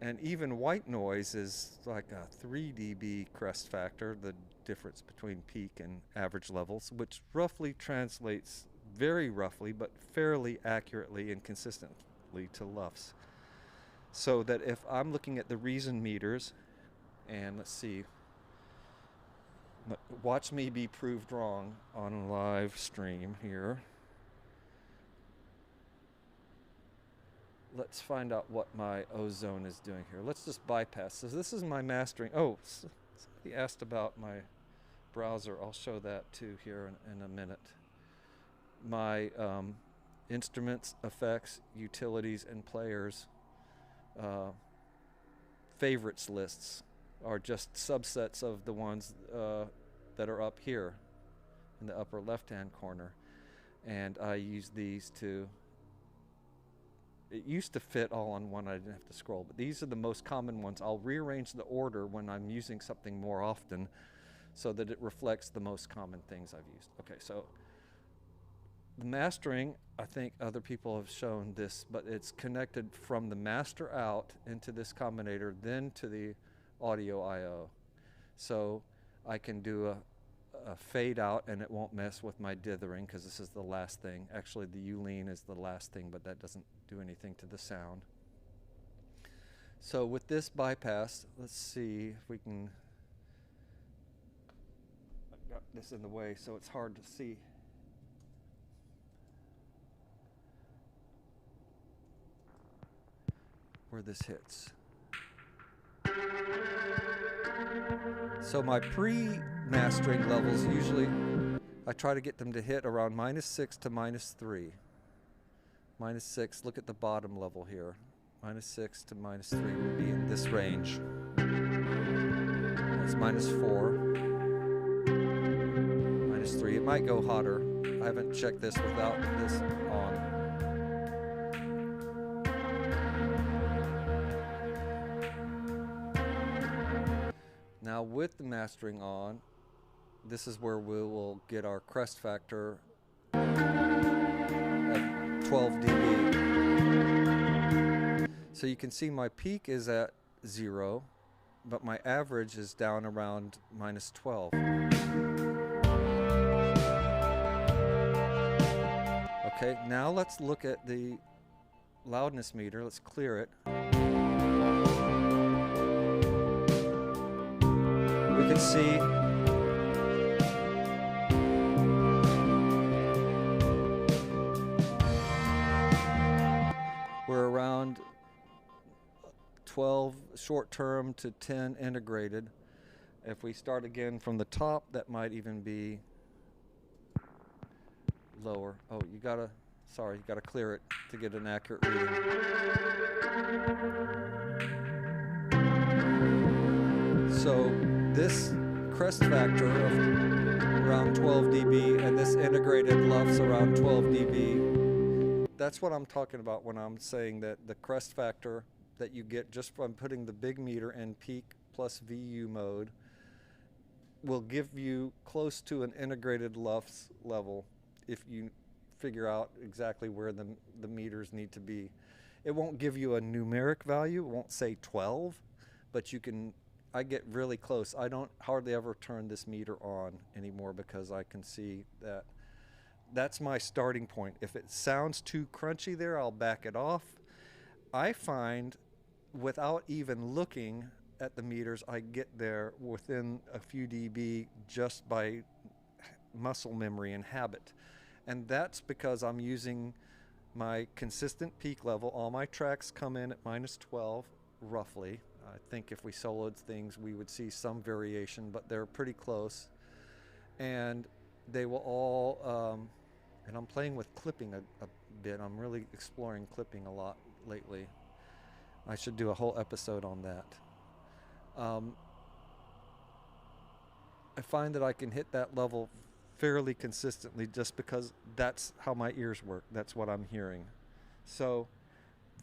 and even white noise is like a 3 dB crest factor, the difference between peak and average levels, which roughly translates, very roughly, but fairly accurately and consistently to LUFS. So that if I'm looking at the reason meters, and let's see, watch me be proved wrong on a live stream here. let's find out what my ozone is doing here. Let's just bypass. So this is my mastering. Oh, somebody asked about my browser. I'll show that too here in a minute. My instruments, effects, utilities, and players favorites lists are just subsets of the ones that are up here in the upper left-hand corner. And I use these to, it used to fit all on one, I didn't have to scroll, but these are the most common ones. I'll rearrange the order when I'm using something more often so that it reflects the most common things I've used. Okay, so the mastering, I think other people have shown this, but it's connected from the master out into this combinator, then to the audio I/O. So I can do a fade out and it won't mess with my dithering because this is the last thing. Actually, the U-lean is the last thing, but that doesn't do anything to the sound. So with this bypass, let's see if we can, I've got this in the way so it's hard to see. Where this hits. So my pre-mastering levels, usually I try to get them to hit around -6 to -3. -6, look at the bottom level here. -6 to -3 would be in this range. That's -4. -3, it might go hotter. I haven't checked this without this on. Now with the mastering on, this is where we will get our crest factor at 12 dB. So you can see my peak is at 0, but my average is down around -12. Okay, now let's look at the loudness meter. Let's clear it. We can see we're around 12 short term to 10 integrated. If we start again from the top, that might even be lower. Oh, you gotta clear it to get an accurate reading. So this crest factor of around 12 dB and this integrated LUFS around 12 dB, that's what I'm talking about when I'm saying that the crest factor that you get just from putting the big meter in peak plus VU mode will give you close to an integrated LUFS level if you figure out exactly where the meters need to be. It won't give you a numeric value, it won't say 12, but you can, I get really close. I don't hardly ever turn this meter on anymore because I can see that that's my starting point. If it sounds too crunchy there, I'll back it off. I find without even looking at the meters, I get there within a few dB just by muscle memory and habit. And that's because I'm using my consistent peak level. All my tracks come in at -12 roughly. I think if we soloed things we would see some variation, but they're pretty close. And they will all, and I'm playing with clipping a bit. I'm really exploring clipping a lot lately. I should do a whole episode on that. I find that I can hit that level fairly consistently just because that's how my ears work. That's what I'm hearing. So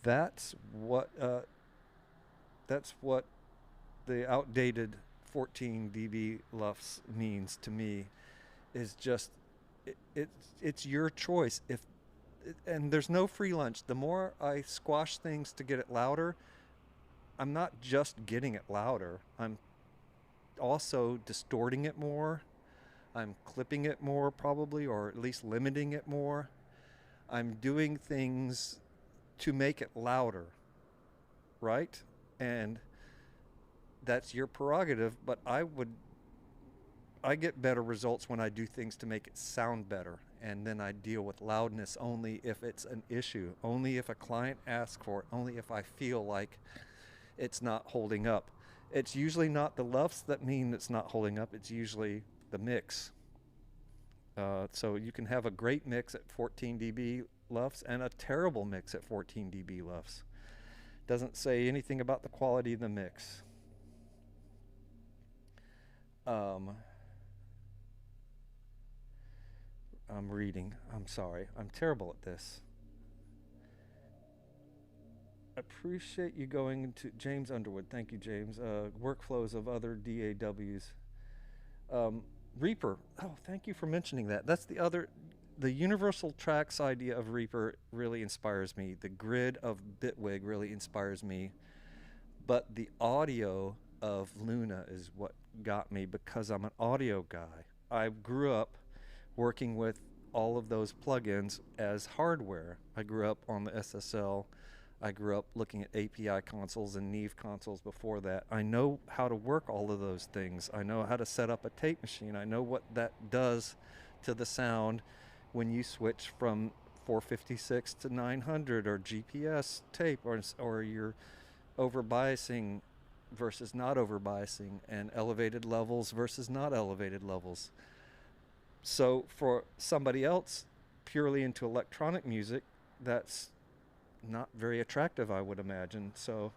that's what the outdated 14 dB LUFS means to me. Is just it's your choice. And there's no free lunch. The more I squash things to get it louder, I'm not just getting it louder. I'm also distorting it more. I'm clipping it more probably, or at least limiting it more. I'm doing things to make it louder, right? And that's your prerogative, but I get better results when I do things to make it sound better. and then I deal with loudness only if it's an issue, only if a client asks for it, only if I feel like it's not holding up. It's usually not the LUFs that mean it's not holding up, it's usually the mix. So you can have a great mix at 14 dB LUFs and a terrible mix at 14 dB LUFs. Doesn't say anything about the quality of the mix. I'm reading. I'm sorry. I'm terrible at this. Appreciate you going into James Underwood. Thank you, James. Workflows of other DAWs. Reaper. Oh, thank you for mentioning that. That's the universal tracks idea of Reaper really inspires me. The grid of Bitwig really inspires me. But the audio of Luna is what got me, because I'm an audio guy. I grew up working with all of those plugins as hardware. I grew up on the SSL. I grew up looking at API consoles and Neve consoles before that. I know how to work all of those things. I know how to set up a tape machine. I know what that does to the sound when you switch from 456 to 900 or GPS tape, or you're over-biasing versus not over-biasing, and elevated levels versus not elevated levels. So for somebody else purely into electronic music, that's not very attractive, I would imagine. So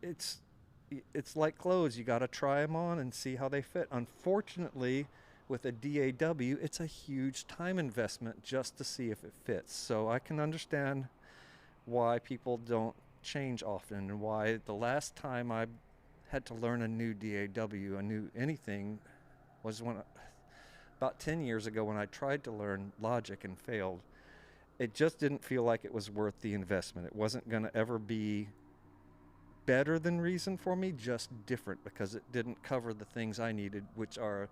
it's like clothes. You got to try them on and see how they fit. Unfortunately, with a DAW, it's a huge time investment just to see if it fits. So I can understand why people don't change often, and why the last time I had to learn a new DAW, a new anything, was about 10 years ago, when I tried to learn Logic and failed. It just didn't feel like it was worth the investment. It wasn't going to ever be better than Reason for me, just different, because it didn't cover the things I needed, which are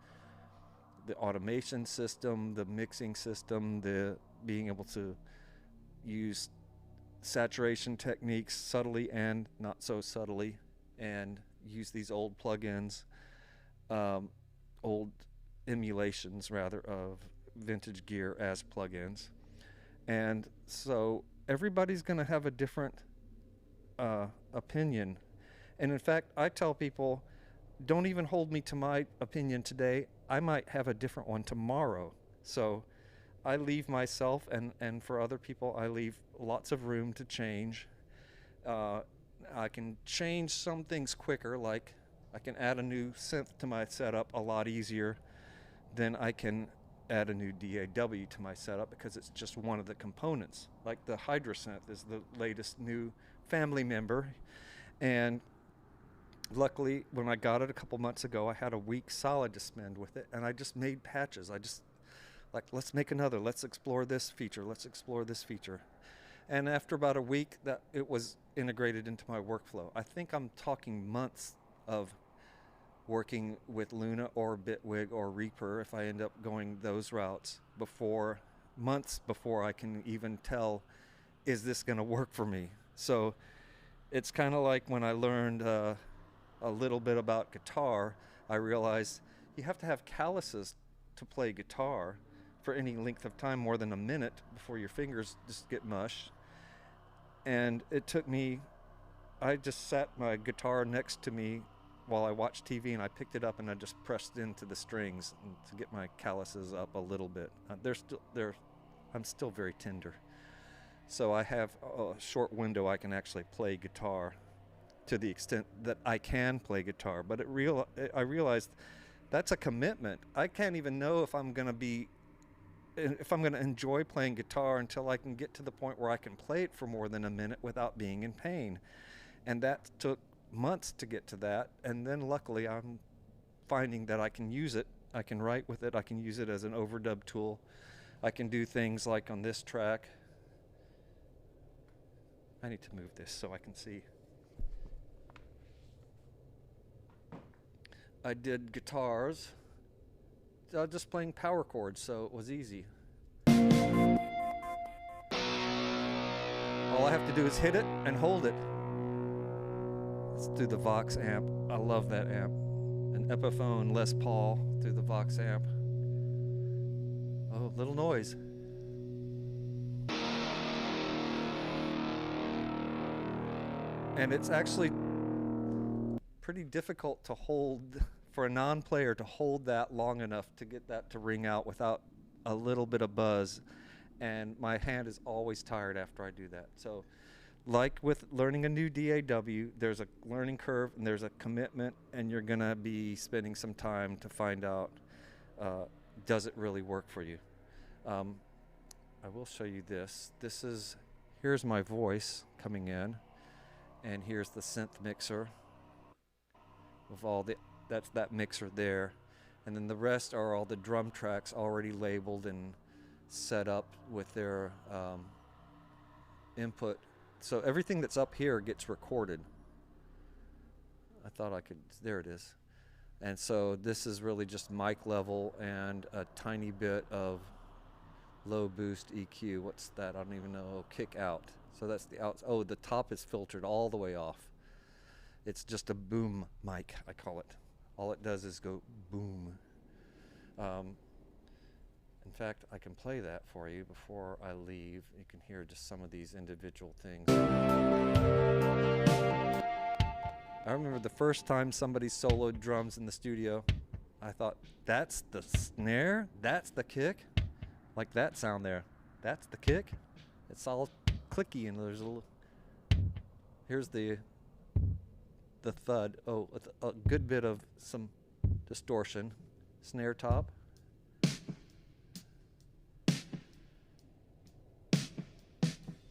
the automation system, the mixing system, the being able to use saturation techniques subtly and not so subtly, and use these old plugins, old emulations rather, of vintage gear as plugins. And so everybody's going to have a different opinion. And in fact, I tell people, don't even hold me to my opinion today. I might have a different one tomorrow. So I leave myself, and for other people, I leave lots of room to change. I can change some things quicker, like I can add a new synth to my setup a lot easier than I can add a new DAW to my setup, because it's just one of the components. Like the Hydrasynth is the latest new family member, and luckily when I got it a couple months ago, I had a week solid to spend with it, and I just made patches. I just like, let's make another, let's explore this feature, let's explore this feature. And after about a week, that it was integrated into my workflow. I think I'm talking months of working with Luna or Bitwig or Reaper, if I end up going those routes, months before I can even tell, is this going to work for me? So it's kind of like when I learned a little bit about guitar, I realized you have to have calluses to play guitar for any length of time, more than a minute, before your fingers just get mush. And it took me, I just sat my guitar next to me while I watched TV, and I picked it up and I just pressed into the strings to get my calluses up a little bit. I'm still very tender. So I have a short window I can actually play guitar, to the extent that I can play guitar. But I realized that's a commitment. I can't even know if I'm going to enjoy playing guitar until I can get to the point where I can play it for more than a minute without being in pain. And that took months to get to that, and then luckily I'm finding that I can use it. I can write with it. I can use it as an overdub tool. I can do things like on this track. I need to move this so I can see. I did guitars, just playing power chords, so it was easy. All I have to do is hit it and hold it. Let's do the Vox amp. I love that amp. An Epiphone Les Paul through the Vox amp. Oh, little noise. And it's actually pretty difficult to hold, for a non-player to hold that long enough to get that to ring out without a little bit of buzz. And my hand is always tired after I do that. So like with learning a new DAW, there's a learning curve and there's a commitment, and you're going to be spending some time to find out, does it really work for you? I will show you this. Here's my voice coming in, and here's the synth mixer with that's that mixer there. And then the rest are all the drum tracks already labeled and set up with their input. So everything that's up here gets recorded. I thought I could, there it is. And so this is really just mic level and a tiny bit of low boost EQ. What's that? I don't even know. Kick out. So that's the out. Oh, the top is filtered all the way off. It's just a boom mic, I call it. All it does is go boom. In fact, I can play that for you before I leave. You can hear just some of these individual things. I remember the first time somebody soloed drums in the studio, I thought, that's the snare? That's the kick? Like that sound there. That's the kick? It's all clicky and there's a little... Here's the thud. Oh, a good bit of some distortion. Snare top.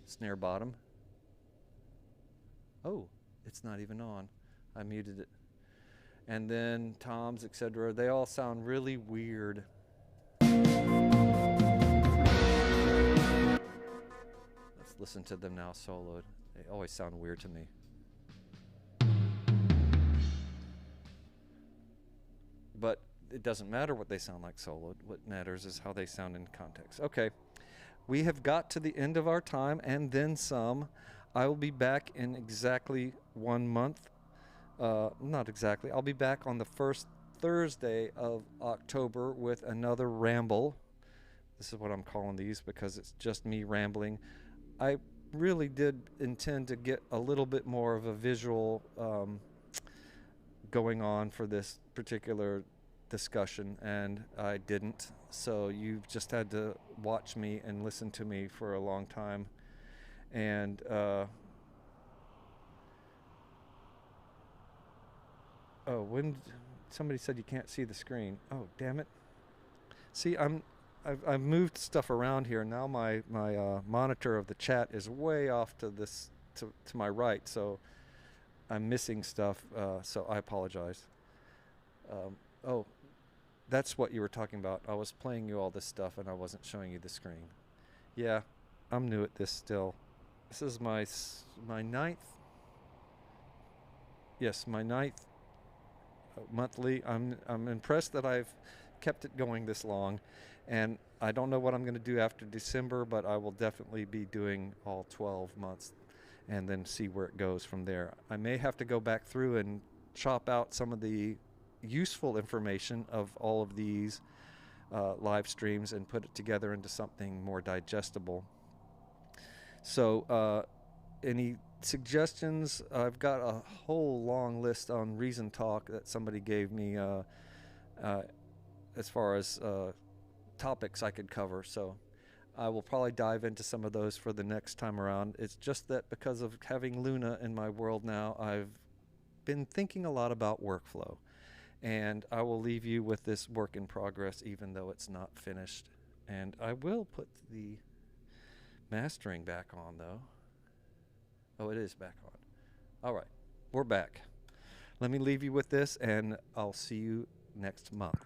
Snare bottom. Oh, it's not even on. I muted it. And then toms, etc. They all sound really weird. Let's listen to them now soloed. They always sound weird to me. But it doesn't matter what they sound like soloed. What matters is how they sound in context. Okay, we have got to the end of our time and then some. I will be back in exactly 1 month. Not exactly. I'll be back on the first Thursday of October with another ramble. This is what I'm calling these because it's just me rambling. I really did intend to get a little bit more of a visual going on for this particular discussion, and I didn't. So you've just had to watch me and listen to me for a long time. And oh, when somebody said you can't see the screen. Oh, damn it. See, I've moved stuff around here. Now my monitor of the chat is way off to my right, so I'm missing stuff. So I apologize. Oh, that's what you were talking about. I was playing you all this stuff and I wasn't showing you the screen. Yeah, I'm new at this still. This is my ninth. Yes, my ninth monthly. I'm impressed that I've kept it going this long, and I don't know what I'm going to do after December, but I will definitely be doing all 12 months and then see where it goes from there. I may have to go back through and chop out some of the useful information of all of these live streams and put it together into something more digestible. So any suggestions? I've got a whole long list on Reason Talk that somebody gave me as far as topics I could cover, so I will probably dive into some of those for the next time around. It's just that because of having Luna in my world now, I've been thinking a lot about workflow, and I will leave you with this work in progress even though it's not finished. And I will put the mastering back on though. Oh, it is back on. All right, we're back. Let me leave you with this, and I'll see you next month.